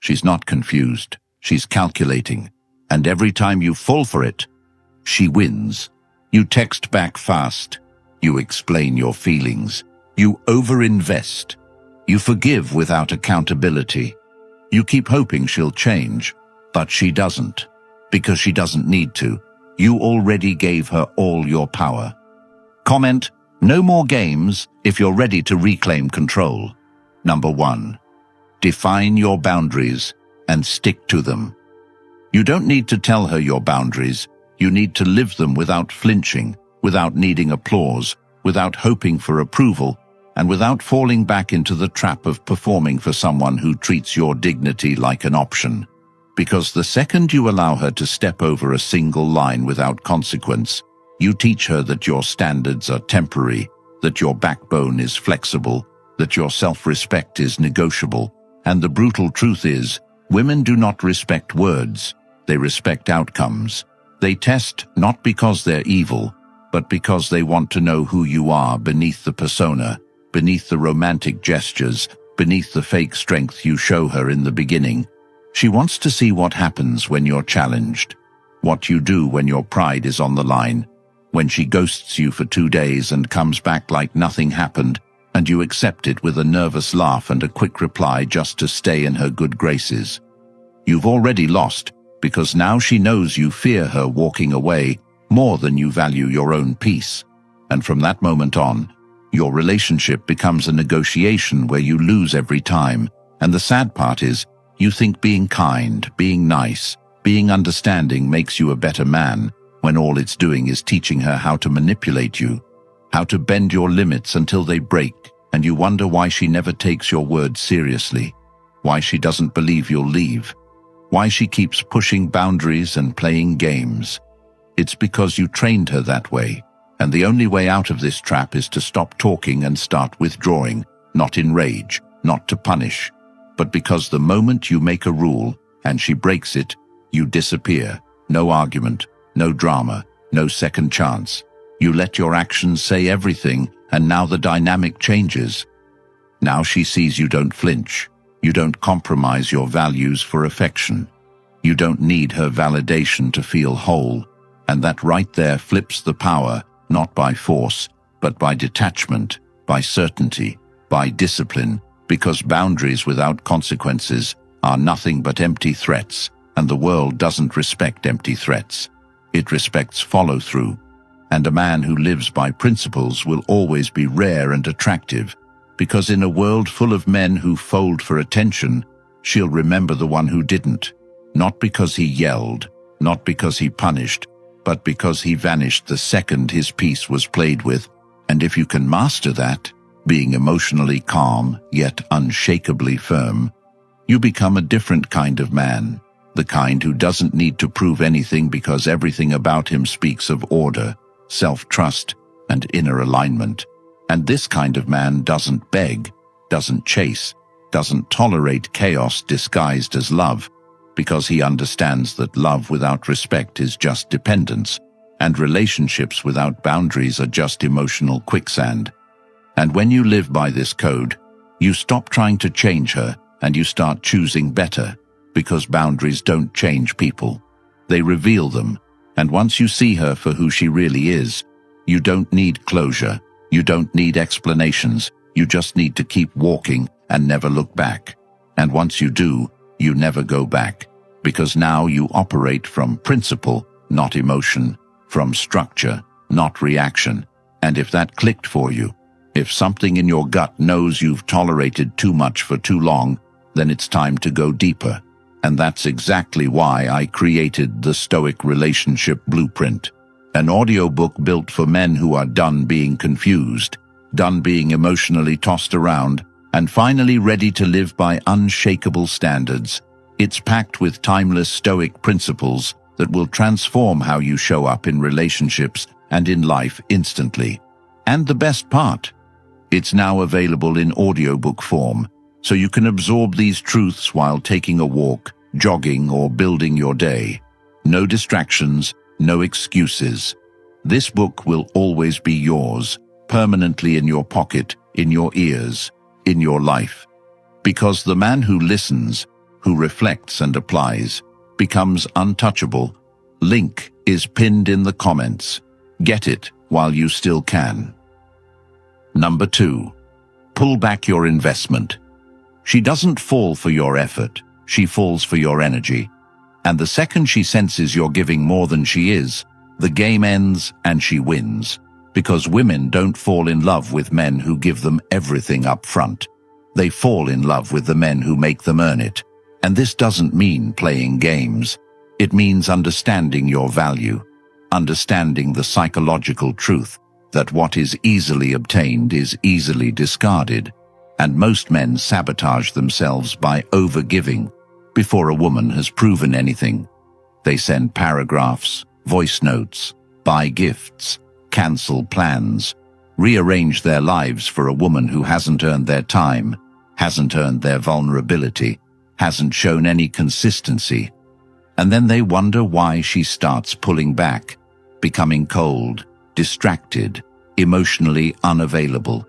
She's not confused. She's calculating. And every time you fall for it, she wins. You text back fast. You explain your feelings. You overinvest. You forgive without accountability. You keep hoping she'll change, but she doesn't, because she doesn't need to. You already gave her all your power. Comment, no more games if you're ready to reclaim control. Number 1. Define your boundaries and stick to them. You don't need to tell her your boundaries. You need to live them without flinching, without needing applause, without hoping for approval, and without falling back into the trap of performing for someone who treats your dignity like an option. Because the second you allow her to step over a single line without consequence, you teach her that your standards are temporary, that your backbone is flexible, that your self-respect is negotiable. And the brutal truth is, women do not respect words, they respect outcomes. They test not because they're evil, but because they want to know who you are beneath the persona, beneath the romantic gestures, beneath the fake strength you show her in the beginning. She wants to see what happens when you're challenged, what you do when your pride is on the line, when she ghosts you for 2 days and comes back like nothing happened, and you accept it with a nervous laugh and a quick reply just to stay in her good graces. You've already lost, because now she knows you fear her walking away more than you value your own peace. And from that moment on, your relationship becomes a negotiation where you lose every time. And the sad part is, you think being kind, being nice, being understanding makes you a better man, when all it's doing is teaching her how to manipulate you, how to bend your limits until they break, and you wonder why she never takes your words seriously, why she doesn't believe you'll leave, why she keeps pushing boundaries and playing games. It's because you trained her that way, and the only way out of this trap is to stop talking and start withdrawing, not in rage, not to punish, but because the moment you make a rule and she breaks it, you disappear. No argument, no drama, no second chance. You let your actions say everything, and now the dynamic changes. Now she sees you don't flinch. You don't compromise your values for affection. You don't need her validation to feel whole. And that right there flips the power, not by force, but by detachment, by certainty, by discipline, because boundaries without consequences are nothing but empty threats, and the world doesn't respect empty threats. It respects follow-through. And a man who lives by principles will always be rare and attractive, because in a world full of men who fold for attention, she'll remember the one who didn't, not because he yelled, not because he punished, but because he vanished the second his piece was played with. And if you can master that, being emotionally calm yet unshakably firm, you become a different kind of man, the kind who doesn't need to prove anything because everything about him speaks of order, self-trust, and inner alignment. And this kind of man doesn't beg, doesn't chase, doesn't tolerate chaos disguised as love, because he understands that love without respect is just dependence, and relationships without boundaries are just emotional quicksand. And when you live by this code, you stop trying to change her and you start choosing better, because boundaries don't change people. They reveal them. And once you see her for who she really is, you don't need closure. You don't need explanations. You just need to keep walking and never look back. And once you do, you never go back, because now you operate from principle, not emotion, from structure, not reaction. And if that clicked for you, if something in your gut knows you've tolerated too much for too long, then it's time to go deeper. And that's exactly why I created the Stoic Relationship Blueprint, an audiobook built for men who are done being confused, done being emotionally tossed around, and finally ready to live by unshakable standards. It's packed with timeless Stoic principles that will transform how you show up in relationships and in life instantly. And the best part, it's now available in audiobook form, so you can absorb these truths while taking a walk, jogging, or building your day. No distractions, no excuses. This book will always be yours, permanently in your pocket, in your ears, in your life. Because the man who listens who reflects and applies, becomes untouchable. Link is pinned in the comments. Get it while you still can. Number 2. Pull back your investment. She doesn't fall for your effort, she falls for your energy. And the second she senses you're giving more than she is, the game ends and she wins. Because women don't fall in love with men who give them everything up front. They fall in love with the men who make them earn it. And this doesn't mean playing games. It means understanding your value, understanding the psychological truth that what is easily obtained is easily discarded. And most men sabotage themselves by overgiving before a woman has proven anything. They send paragraphs, voice notes, buy gifts, cancel plans, rearrange their lives for a woman who hasn't earned their time, hasn't earned their vulnerability, hasn't shown any consistency. And then they wonder why she starts pulling back, becoming cold, distracted, emotionally unavailable.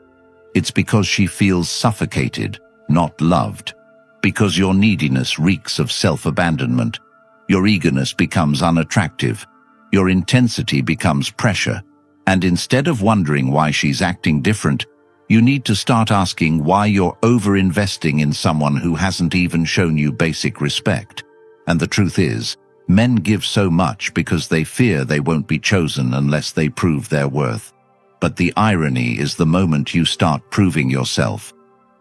It's because she feels suffocated, not loved. Because your neediness reeks of self-abandonment. Your eagerness becomes unattractive. Your intensity becomes pressure. And instead of wondering why she's acting different, you need to start asking why you're over-investing in someone who hasn't even shown you basic respect. And the truth is, men give so much because they fear they won't be chosen unless they prove their worth. But the irony is the moment you start proving yourself,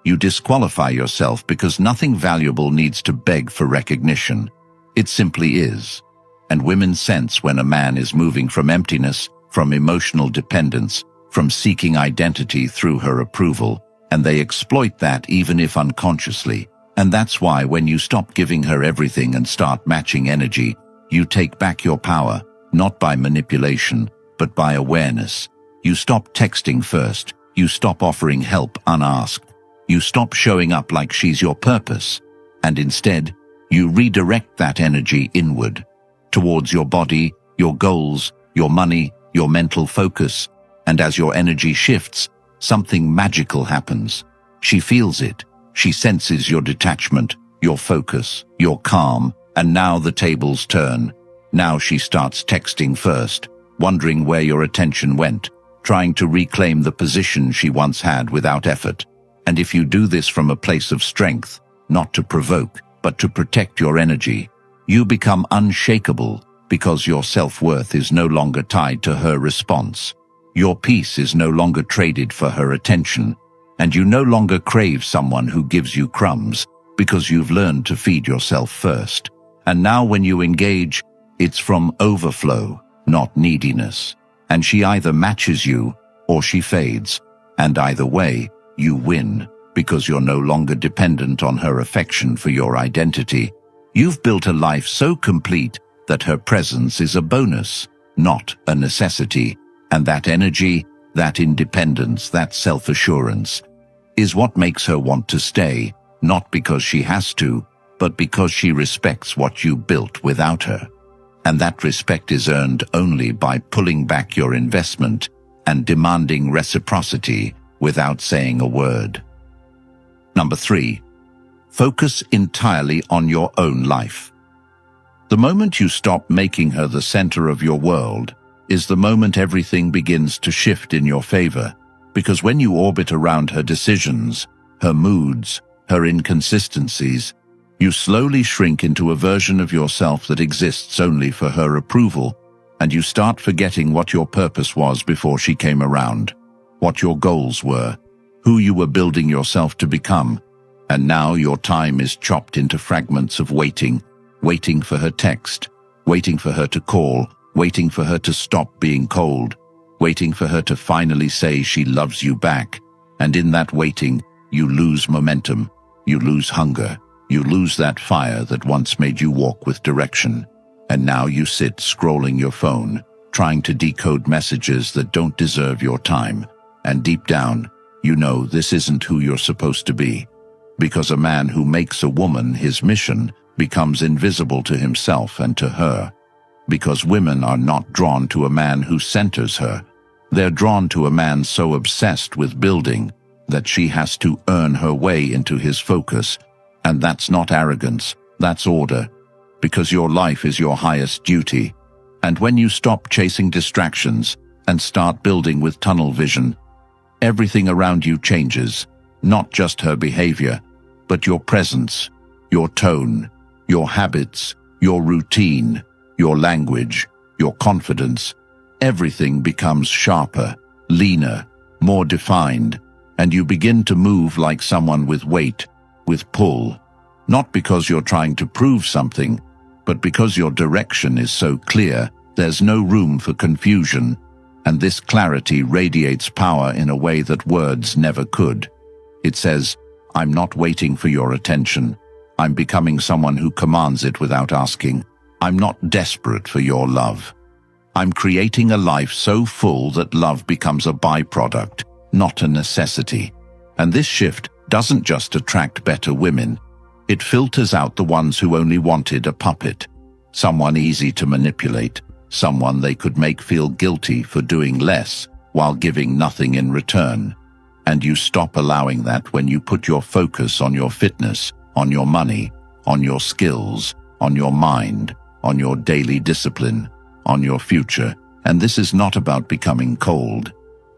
you disqualify yourself because nothing valuable needs to beg for recognition. It simply is. And women sense when a man is moving from emptiness, from emotional dependence, from seeking identity through her approval, and they exploit that even if unconsciously. And that's why when you stop giving her everything and start matching energy, you take back your power, not by manipulation, but by awareness. You stop texting first, you stop offering help unasked, you stop showing up like she's your purpose, and instead, you redirect that energy inward, towards your body, your goals, your money, your mental focus, and as your energy shifts, something magical happens. She feels it. She senses your detachment, your focus, your calm, and now the tables turn. Now she starts texting first, wondering where your attention went, trying to reclaim the position she once had without effort. And if you do this from a place of strength, not to provoke, but to protect your energy, you become unshakable because your self-worth is no longer tied to her response. Your peace is no longer traded for her attention, and you no longer crave someone who gives you crumbs because you've learned to feed yourself first. And now when you engage, it's from overflow, not neediness. And she either matches you or she fades. And either way, you win because you're no longer dependent on her affection for your identity. You've built a life so complete that her presence is a bonus, not a necessity. And that energy, that independence, that self-assurance is what makes her want to stay, not because she has to, but because she respects what you built without her. And that respect is earned only by pulling back your investment and demanding reciprocity without saying a word. Number 3, focus entirely on your own life. The moment you stop making her the center of your world is the moment everything begins to shift in your favor, because when you orbit around her decisions, her moods, her inconsistencies, you slowly shrink into a version of yourself that exists only for her approval, and you start forgetting what your purpose was before she came around, what your goals were, who you were building yourself to become, and now your time is chopped into fragments of waiting for her text, waiting for her to call, waiting for her to stop being cold, waiting for her to finally say she loves you back. And in that waiting, you lose momentum, you lose hunger, you lose that fire that once made you walk with direction. And now you sit scrolling your phone, trying to decode messages that don't deserve your time. And deep down, you know this isn't who you're supposed to be. Because a man who makes a woman his mission becomes invisible to himself and to her. Because women are not drawn to a man who centers her. They're drawn to a man so obsessed with building that she has to earn her way into his focus. And that's not arrogance, That's order, because your life is your highest duty. And when you stop chasing distractions and start building with tunnel vision, everything around you changes, not just her behavior, but your presence, your tone, your habits, your routine, your language, your confidence. Everything becomes sharper, leaner, more defined, and you begin to move like someone with weight, with pull. Not because you're trying to prove something, but because your direction is so clear, there's no room for confusion, and this clarity radiates power in a way that words never could. It says, I'm not waiting for your attention. I'm becoming someone who commands it without asking. I'm not desperate for your love. I'm creating a life so full that love becomes a byproduct, not a necessity. And this shift doesn't just attract better women. It filters out the ones who only wanted a puppet, someone easy to manipulate, someone they could make feel guilty for doing less while giving nothing in return. And you stop allowing that when you put your focus on your fitness, on your money, on your skills, on your mind, on your daily discipline, on your future. And this is not about becoming cold.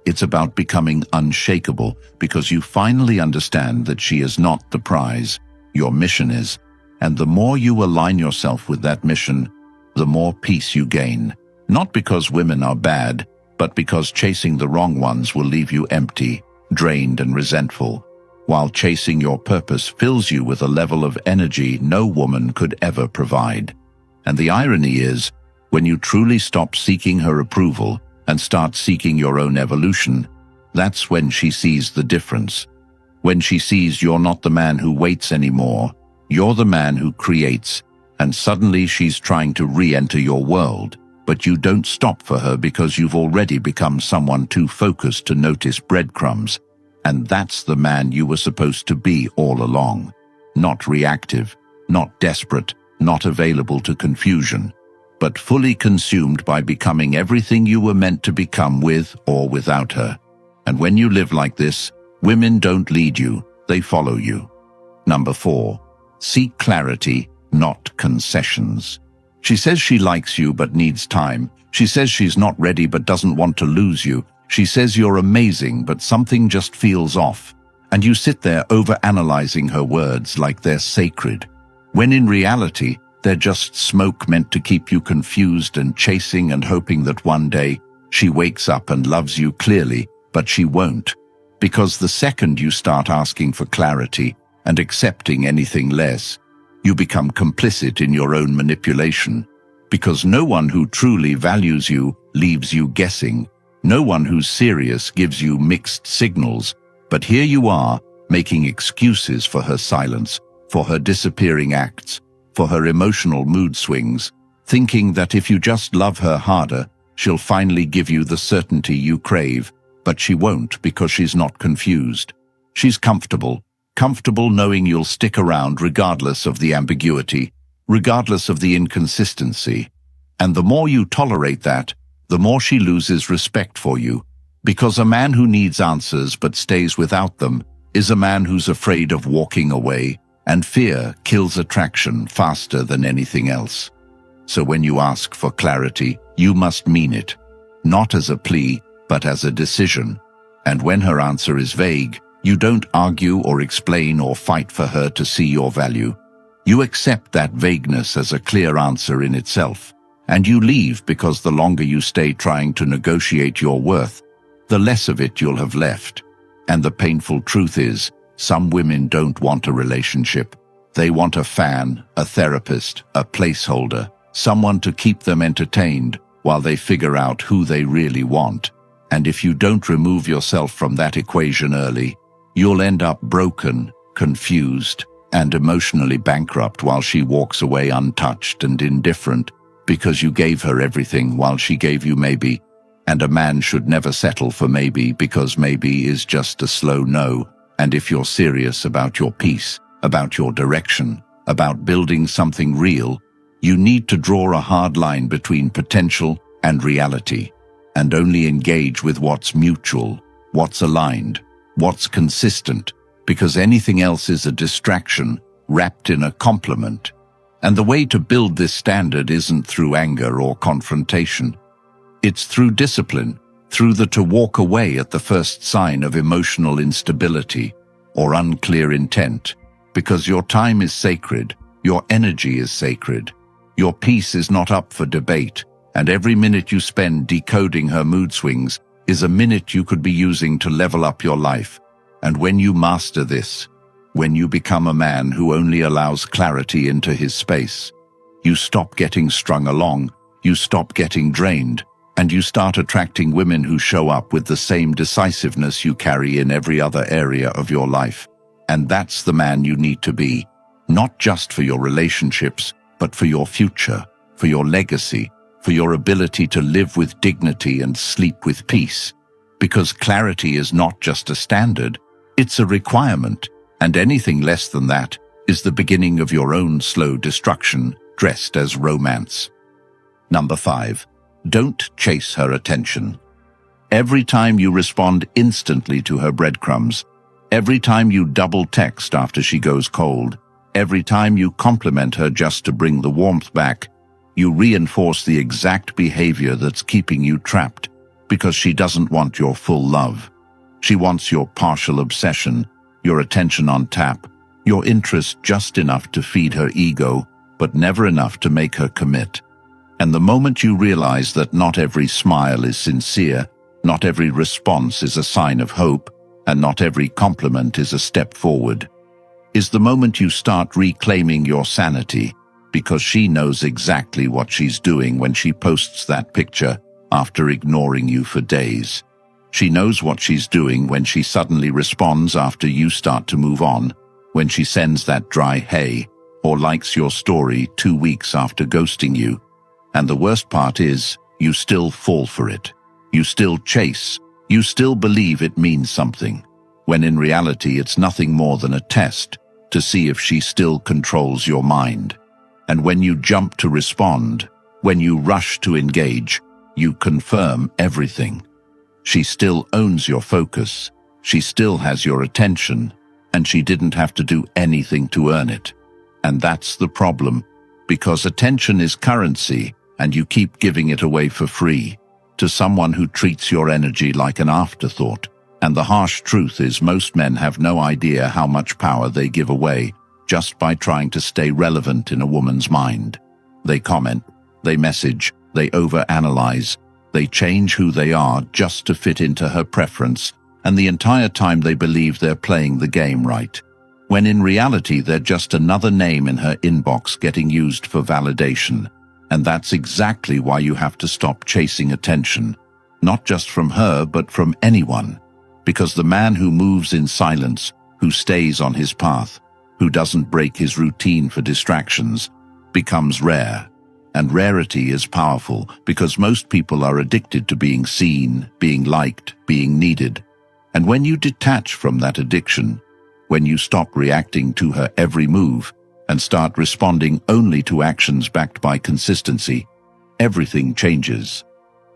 It's about becoming unshakable, because you finally understand that she is not the prize, your mission is. And the more you align yourself with that mission, the more peace you gain. Not because women are bad, but because chasing the wrong ones will leave you empty, drained and resentful, while chasing your purpose fills you with a level of energy no woman could ever provide. And the irony is, when you truly stop seeking her approval and start seeking your own evolution, that's when she sees the difference. When she sees you're not the man who waits anymore, you're the man who creates, and suddenly she's trying to re-enter your world. But you don't stop for her because you've already become someone too focused to notice breadcrumbs. And that's the man you were supposed to be all along. Not reactive, not desperate, not available to confusion, but fully consumed by becoming everything you were meant to become with or without her. And when you live like this, women don't lead you, they follow you. Number 4, seek clarity, not concessions. She says she likes you but needs time. She says she's not ready but doesn't want to lose you. She says you're amazing but something just feels off. And you sit there overanalyzing her words like they're sacred, when in reality, they're just smoke meant to keep you confused and chasing and hoping that one day she wakes up and loves you clearly, but she won't. Because the second you start asking for clarity and accepting anything less, you become complicit in your own manipulation, because no one who truly values you leaves you guessing. No one who's serious gives you mixed signals. But here you are, making excuses for her silence, for her disappearing acts, for her emotional mood swings, thinking that if you just love her harder, she'll finally give you the certainty you crave. But she won't, because she's not confused. She's comfortable knowing you'll stick around regardless of the ambiguity, regardless of the inconsistency. And the more you tolerate that, the more she loses respect for you, because a man who needs answers but stays without them is a man who's afraid of walking away, and fear kills attraction faster than anything else. So when you ask for clarity, you must mean it, not as a plea, but as a decision. And when her answer is vague, you don't argue or explain or fight for her to see your value. You accept that vagueness as a clear answer in itself, and you leave, because the longer you stay trying to negotiate your worth, the less of it you'll have left. And the painful truth is, some women don't want a relationship. They want a fan, a therapist, a placeholder, someone to keep them entertained while they figure out who they really want. And if you don't remove yourself from that equation early, you'll end up broken, confused, and emotionally bankrupt while she walks away untouched and indifferent, because you gave her everything while she gave you maybe. And a man should never settle for maybe, because maybe is just a slow no. And if you're serious about your peace, about your direction, about building something real, you need to draw a hard line between potential and reality, and only engage with what's mutual, what's aligned, what's consistent, because anything else is a distraction wrapped in a compliment. And the way to build this standard isn't through anger or confrontation. It's through discipline, through the to walk away at the first sign of emotional instability or unclear intent, because your time is sacred, your energy is sacred, your peace is not up for debate, and every minute you spend decoding her mood swings is a minute you could be using to level up your life. And when you master this, when you become a man who only allows clarity into his space, you stop getting strung along, you stop getting drained, and you start attracting women who show up with the same decisiveness you carry in every other area of your life. And that's the man you need to be, not just for your relationships, but for your future, for your legacy, for your ability to live with dignity and sleep with peace. Because clarity is not just a standard, it's a requirement, and anything less than that is the beginning of your own slow destruction dressed as romance. Number 5. Don't chase her attention. Every time you respond instantly to her breadcrumbs, every time you double text after she goes cold, every time you compliment her just to bring the warmth back, you reinforce the exact behavior that's keeping you trapped, because she doesn't want your full love. She wants your partial obsession, your attention on tap, your interest just enough to feed her ego, but never enough to make her commit. And the moment you realize that not every smile is sincere, not every response is a sign of hope, and not every compliment is a step forward, is the moment you start reclaiming your sanity, because she knows exactly what she's doing when she posts that picture after ignoring you for days. She knows what she's doing when she suddenly responds after you start to move on, when she sends that dry hey, or likes your story 2 weeks after ghosting you. And the worst part is, you still fall for it. You still chase. You still believe it means something, when in reality it's nothing more than a test to see if she still controls your mind. And when you jump to respond, when you rush to engage, you confirm everything. She still owns your focus, she still has your attention, and she didn't have to do anything to earn it. And that's the problem, because attention is currency, and you keep giving it away for free to someone who treats your energy like an afterthought. And the harsh truth is most men have no idea how much power they give away just by trying to stay relevant in a woman's mind. They comment, they message, they overanalyze, they change who they are just to fit into her preference, and the entire time they believe they're playing the game right, when in reality they're just another name in her inbox getting used for validation. And that's exactly why you have to stop chasing attention, not just from her but from anyone, because the man who moves in silence, who stays on his path, who doesn't break his routine for distractions, becomes rare. And rarity is powerful because most people are addicted to being seen, being liked, being needed. And when you detach from that addiction, when you stop reacting to her every move and start responding only to actions backed by consistency, everything changes.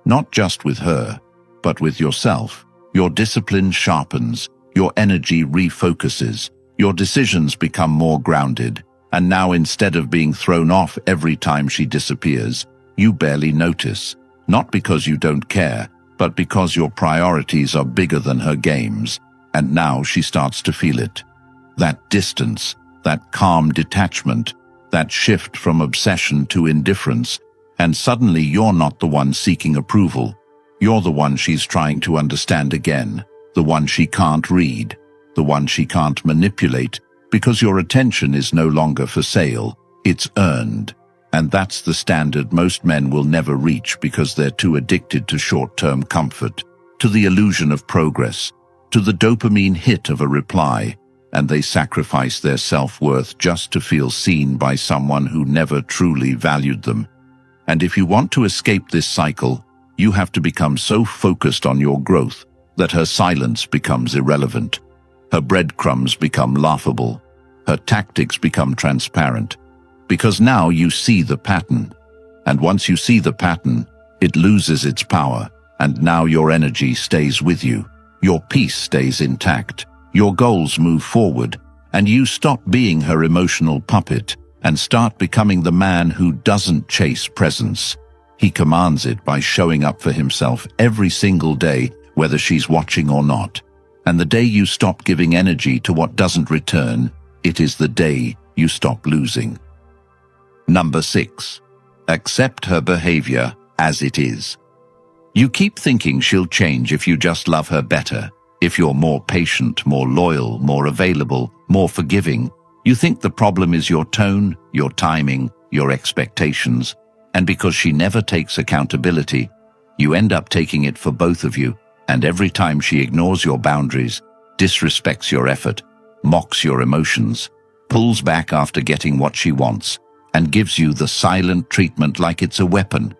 Not just with her, but with yourself. Your discipline sharpens, your energy refocuses, your decisions become more grounded, and now instead of being thrown off every time she disappears, you barely notice, not because you don't care, but because your priorities are bigger than her games, and now she starts to feel it. That distance, that calm detachment, that shift from obsession to indifference, and suddenly you're not the one seeking approval. You're the one she's trying to understand again, the one she can't read, the one she can't manipulate, because your attention is no longer for sale, it's earned. And that's the standard most men will never reach because they're too addicted to short-term comfort, to the illusion of progress, to the dopamine hit of a reply, and they sacrifice their self-worth just to feel seen by someone who never truly valued them. And if you want to escape this cycle, you have to become so focused on your growth that her silence becomes irrelevant, her breadcrumbs become laughable, her tactics become transparent, because now you see the pattern. And once you see the pattern, it loses its power, and now your energy stays with you, your peace stays intact, your goals move forward, and you stop being her emotional puppet and start becoming the man who doesn't chase presence. He commands it by showing up for himself every single day, whether she's watching or not. And the day you stop giving energy to what doesn't return, it is the day you stop losing. Number 6. Accept her behavior as it is. You keep thinking she'll change if you just love her better, if you're more patient, more loyal, more available, more forgiving. You think the problem is your tone, your timing, your expectations, and because she never takes accountability, you end up taking it for both of you, and every time she ignores your boundaries, disrespects your effort, mocks your emotions, pulls back after getting what she wants, and gives you the silent treatment like it's a weapon,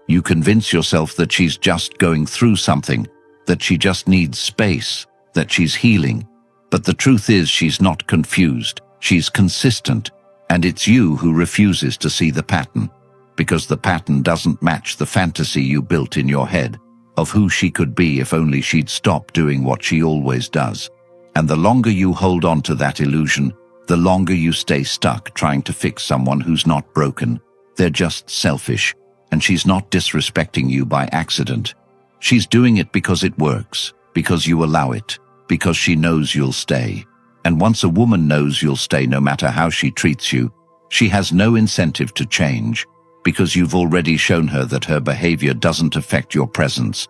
you convince yourself that she's just going through something, that she just needs space, that she's healing. But the truth is she's not confused, she's consistent, and it's you who refuses to see the pattern, because the pattern doesn't match the fantasy you built in your head of who she could be if only she'd stop doing what she always does. And the longer you hold on to that illusion, the longer you stay stuck trying to fix someone who's not broken. They're just selfish, and she's not disrespecting you by accident. She's doing it because it works, because you allow it, because she knows you'll stay. And once a woman knows you'll stay no matter how she treats you, she has no incentive to change, because you've already shown her that her behavior doesn't affect your presence.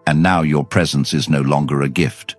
And now your presence is no longer a gift.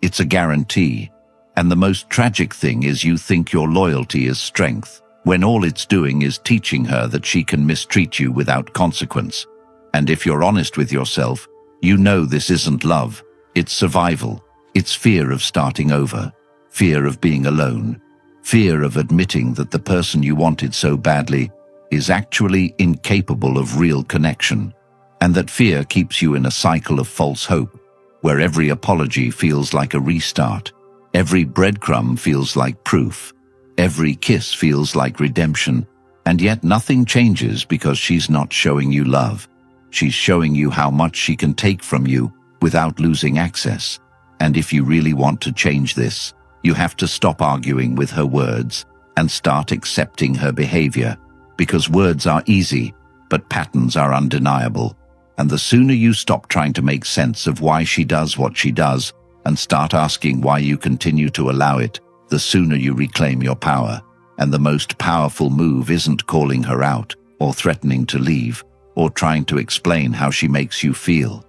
It's a guarantee. And the most tragic thing is you think your loyalty is strength, when all it's doing is teaching her that she can mistreat you without consequence. And if you're honest with yourself, you know this isn't love, it's survival. It's fear of starting over, fear of being alone, fear of admitting that the person you wanted so badly is actually incapable of real connection, and that fear keeps you in a cycle of false hope, where every apology feels like a restart, every breadcrumb feels like proof, every kiss feels like redemption, and yet nothing changes because she's not showing you love. She's showing you how much she can take from you without losing access. And if you really want to change this, you have to stop arguing with her words and start accepting her behavior, because words are easy, but patterns are undeniable. And the sooner you stop trying to make sense of why she does what she does and start asking why you continue to allow it, the sooner you reclaim your power. And the most powerful move isn't calling her out or threatening to leave or trying to explain how she makes you feel.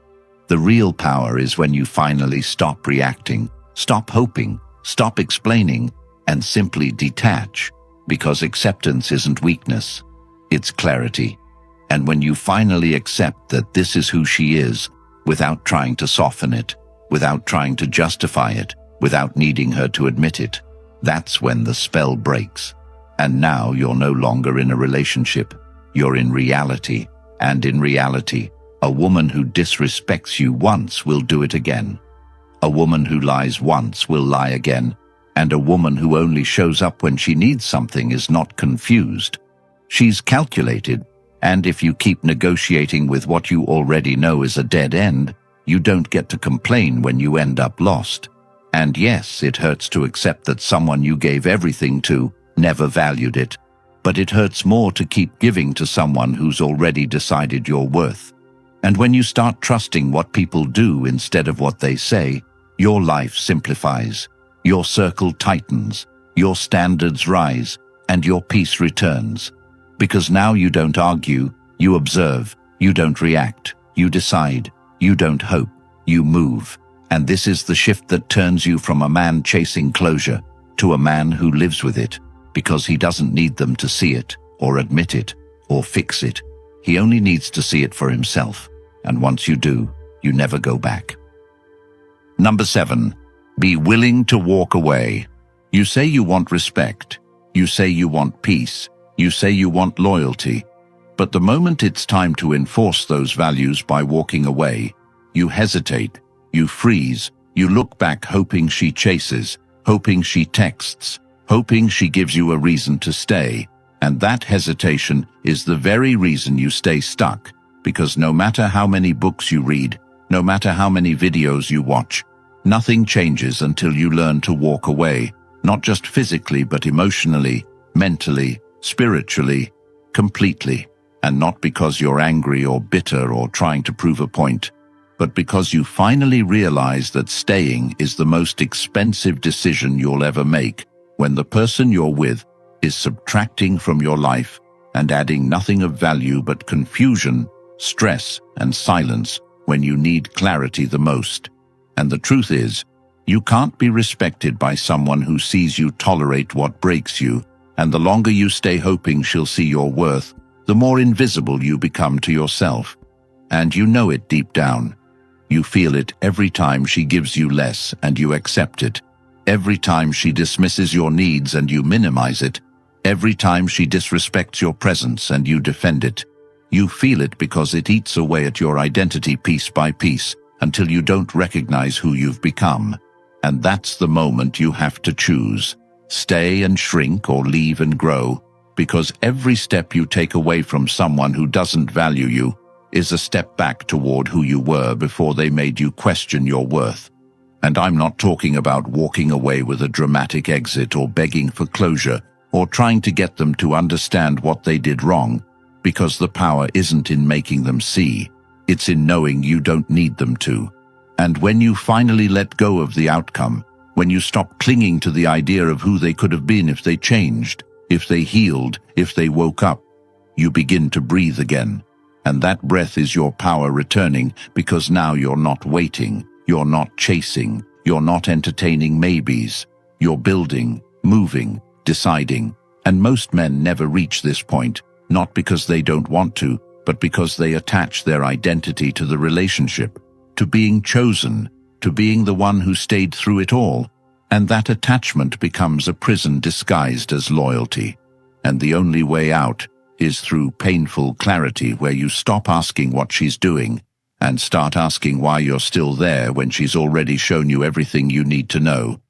The real power is when you finally stop reacting, stop hoping, stop explaining, and simply detach, because acceptance isn't weakness, it's clarity. And when you finally accept that this is who she is, without trying to soften it, without trying to justify it, without needing her to admit it, that's when the spell breaks. And now you're no longer in a relationship, you're in reality. And in reality, a woman who disrespects you once will do it again. A woman who lies once will lie again. And a woman who only shows up when she needs something is not confused. She's calculated, and if you keep negotiating with what you already know is a dead end, you don't get to complain when you end up lost. And yes, it hurts to accept that someone you gave everything to never valued it, but it hurts more to keep giving to someone who's already decided your worth. And when you start trusting what people do instead of what they say, your life simplifies, your circle tightens, your standards rise, and your peace returns. Because now you don't argue, you observe, you don't react, you decide, you don't hope, you move. And this is the shift that turns you from a man chasing closure to a man who lives with it, because he doesn't need them to see it, or admit it, or fix it. He only needs to see it for himself. And once you do, you never go back. Number 7, be willing to walk away. You say you want respect. You say you want peace. You say you want loyalty. But the moment it's time to enforce those values by walking away, you hesitate, you freeze, you look back hoping she chases, hoping she texts, hoping she gives you a reason to stay. And that hesitation is the very reason you stay stuck, because no matter how many books you read, no matter how many videos you watch, nothing changes until you learn to walk away, not just physically but emotionally, mentally, spiritually, completely, and not because you're angry or bitter or trying to prove a point, but because you finally realize that staying is the most expensive decision you'll ever make when the person you're with is subtracting from your life and adding nothing of value but confusion, stress, and silence when you need clarity the most. And the truth is, you can't be respected by someone who sees you tolerate what breaks you, and the longer you stay hoping she'll see your worth, the more invisible you become to yourself. And you know it deep down. You feel it every time she gives you less and you accept it, every time she dismisses your needs and you minimize it, every time she disrespects your presence and you defend it. You feel it because it eats away at your identity piece by piece until you don't recognize who you've become. And that's the moment you have to choose. Stay and shrink or leave and grow, because every step you take away from someone who doesn't value you is a step back toward who you were before they made you question your worth. And I'm not talking about walking away with a dramatic exit or begging for closure or trying to get them to understand what they did wrong, because the power isn't in making them see, it's in knowing you don't need them to. And when you finally let go of the outcome, when you stop clinging to the idea of who they could have been if they changed, if they healed, if they woke up, you begin to breathe again. And that breath is your power returning, because now you're not waiting, you're not chasing, you're not entertaining maybes. You're building, moving, deciding. And most men never reach this point, not because they don't want to, but because they attach their identity to the relationship, to being chosen, to being the one who stayed through it all. And that attachment becomes a prison disguised as loyalty. And the only way out is through painful clarity, where you stop asking what she's doing and start asking why you're still there when she's already shown you everything you need to know.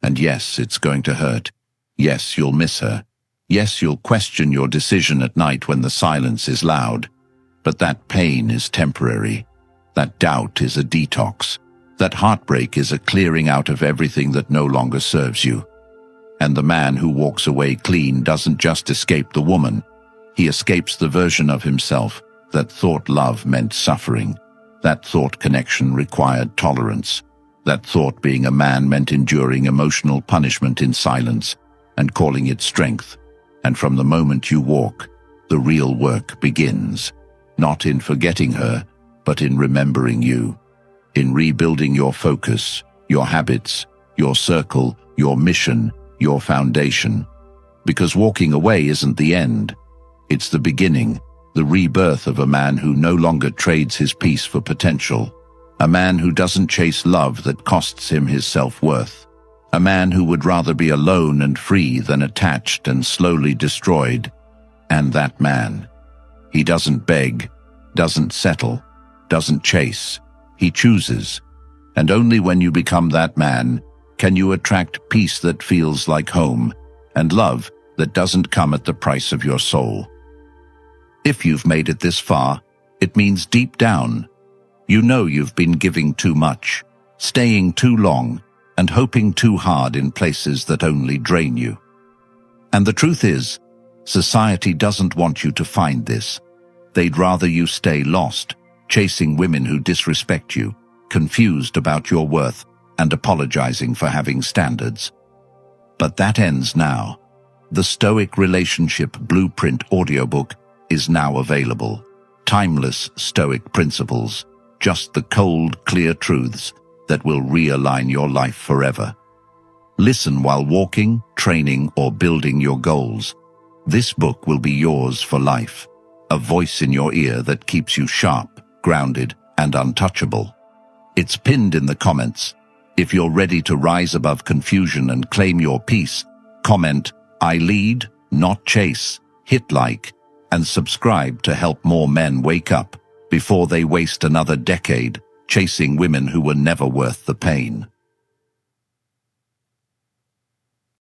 And yes, it's going to hurt. Yes, you'll miss her. Yes, you'll question your decision at night when the silence is loud. But that pain is temporary. That doubt is a detox. That heartbreak is a clearing out of everything that no longer serves you. And the man who walks away clean doesn't just escape the woman. He escapes the version of himself that thought love meant suffering, that thought connection required tolerance, that thought being a man meant enduring emotional punishment in silence and calling it strength. And from the moment you walk, the real work begins, not in forgetting her, but in remembering you, in rebuilding your focus, your habits, your circle, your mission, your foundation. Because walking away isn't the end. It's the beginning, the rebirth of a man who no longer trades his peace for potential, a man who doesn't chase love that costs him his self-worth, a man who would rather be alone and free than attached and slowly destroyed. And that man, he doesn't beg, doesn't settle, doesn't chase. He chooses. And only when you become that man can you attract peace that feels like home and love that doesn't come at the price of your soul. If you've made it this far, it means deep down, you know you've been giving too much, staying too long, and hoping too hard in places that only drain you. And the truth is, society doesn't want you to find this. They'd rather you stay lost, chasing women who disrespect you, confused about your worth, and apologizing for having standards. But that ends now. The Stoic Relationship Blueprint audiobook is now available. Timeless Stoic principles, just the cold, clear truths that will realign your life forever. Listen while walking, training, or building your goals. This book will be yours for life, a voice in your ear that keeps you sharp, grounded, and untouchable. It's pinned in the comments. If you're ready to rise above confusion and claim your peace, comment, "I lead, not chase," hit like, and subscribe to help more men wake up before they waste another decade chasing women who were never worth the pain.